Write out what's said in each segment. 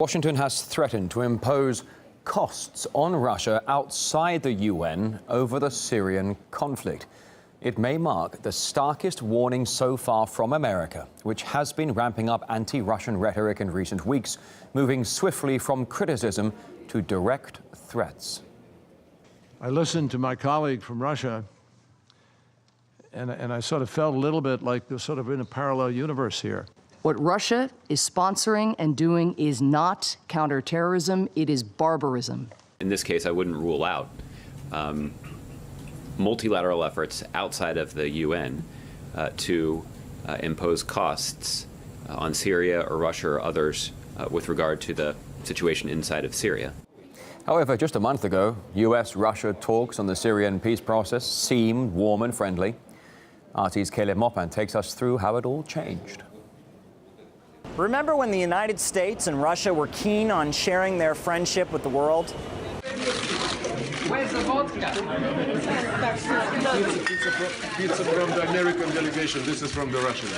Washington has threatened to impose costs on Russia outside the UN over the Syrian conflict. It may mark the starkest warning so far from America, which has been ramping up anti-Russian rhetoric in recent weeks, moving swiftly from criticism to direct threats. I listened to my colleague from Russia, and I sort of felt a little bit like we're sort of in a parallel universe here. What Russia is sponsoring and doing is not counterterrorism, it is barbarism. In this case, I wouldn't rule out multilateral efforts outside of the UN to impose costs on Syria or Russia or others with regard to the situation inside of Syria. However, just a month ago, US-Russia talks on the Syrian peace process seemed warm and friendly. RT's Caleb Maupin takes us through how it all changed. Remember when the United States and Russia were keen on sharing their friendship with the world? Where's the vodka? Pizza from the American delegation. This is from the Russian.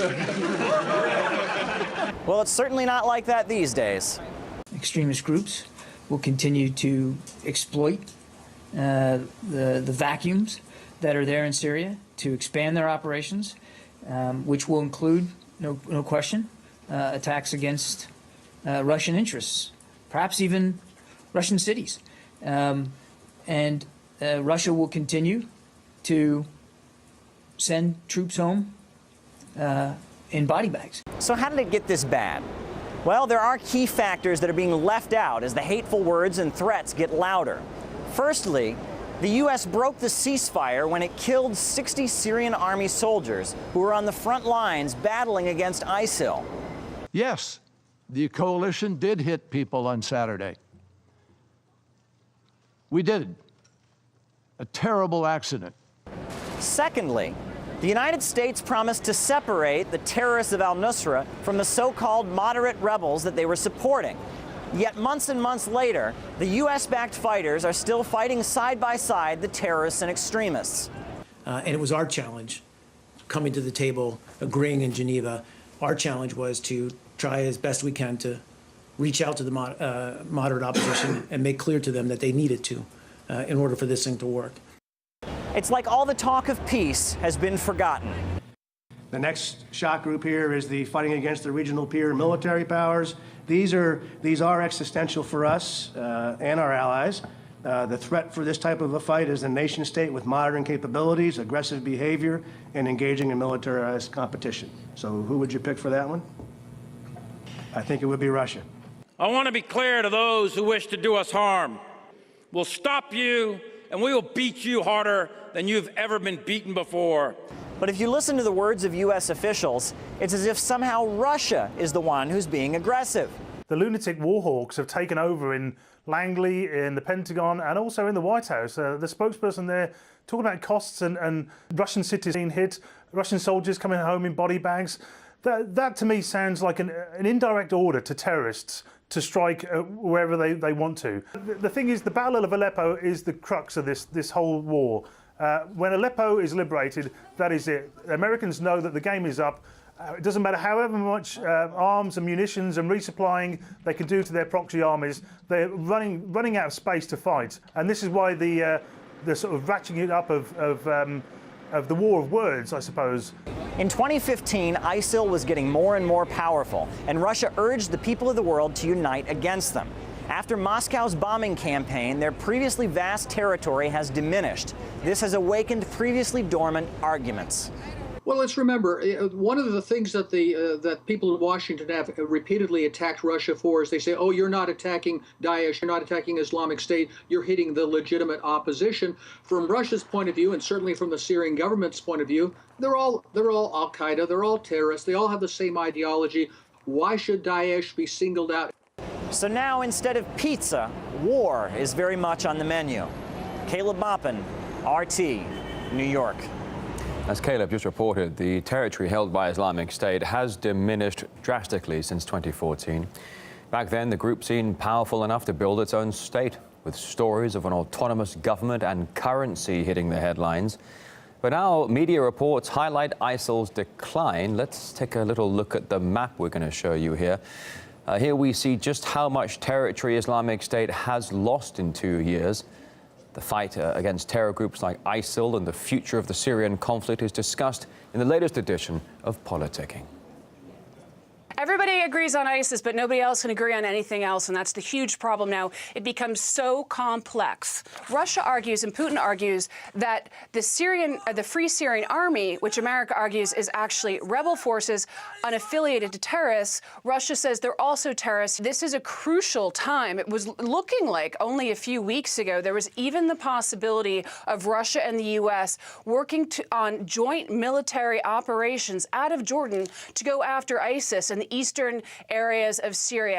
Well, it's certainly not like that these days. Extremist groups will continue to exploit the vacuums that are there in Syria to expand their operations, which will include, no question, attacks against Russian interests, perhaps even Russian cities. And Russia will continue to send troops home in body bags. So how did it get this bad? Well, there are key factors that are being left out as the hateful words and threats get louder. Firstly, the U.S. broke the ceasefire when it killed 60 Syrian army soldiers who were on the front lines battling against ISIL. Yes, the coalition did hit people on Saturday. We did. A terrible accident. Secondly, the United States promised to separate the terrorists of al-Nusra from the so-called moderate rebels that they were supporting. Yet months and months later, the U.S.-backed fighters are still fighting side by side the terrorists and extremists. And it was our challenge, coming to the table, agreeing in Geneva. Our challenge was to try as best we can to reach out to the moderate opposition and make clear to them that they needed to in order for this thing to work. It's like all the talk of peace has been forgotten. The next shock group here is the fighting against the regional peer military powers. These are existential for us and our allies. The threat for this type of a fight is a nation state with modern capabilities, aggressive behavior, and engaging in militarized competition. So who would you pick for that one? I think it would be Russia. I want to be clear to those who wish to do us harm. We'll stop you, and we will beat you harder than you've ever been beaten before. But if you listen to the words of U.S. officials, it's as if somehow Russia is the one who's being aggressive. The lunatic warhawks have taken over in Langley, in the Pentagon, and also in the White House. The spokesperson there talking about costs and Russian cities being hit, Russian soldiers coming home in body bags. That to me sounds like an indirect order to terrorists to strike wherever they want to. The thing is, the Battle of Aleppo is the crux of this whole war. When Aleppo is liberated, that is it. Americans know that the game is up. It doesn't matter however much arms and munitions and resupplying they can do to their proxy armies. They're running out of space to fight, and this is why the sort of ratcheting it up of the war of words, I suppose. In 2015, ISIL was getting more and more powerful, and Russia urged the people of the world to unite against them. After Moscow's bombing campaign, their previously vast territory has diminished. This has awakened previously dormant arguments. Well, let's remember, one of the things that that people in Washington have repeatedly attacked Russia for is they say, oh, you're not attacking Daesh, you're not attacking Islamic State, you're hitting the legitimate opposition. From Russia's point of view, and certainly from the Syrian government's point of view, they're all al-Qaeda, they're all terrorists, they all have the same ideology. Why should Daesh be singled out? So now, instead of pizza, war is very much on the menu. Caleb Maupin, RT, New York. As Caleb just reported, the territory held by Islamic State has diminished drastically since 2014. Back then, the group seemed powerful enough to build its own state, with stories of an autonomous government and currency hitting the headlines. But now media reports highlight ISIL's decline. Let's take a little look at the map we're going to show you here. Here we see just how much territory Islamic State has lost in 2 years. The fight against terror groups like ISIL and the future of the Syrian conflict is discussed in the latest edition of Politicking. Everybody agrees on ISIS, but nobody else can agree on anything else, and that's the huge problem now. It becomes so complex. Russia argues and Putin argues that the Free Syrian Army, which America argues is actually rebel forces unaffiliated to terrorists, Russia says they're also terrorists. This is a crucial time. It was looking like only a few weeks ago there was even the possibility of Russia and the U.S. working on joint military operations out of Jordan to go after ISIS and the eastern areas of Syria.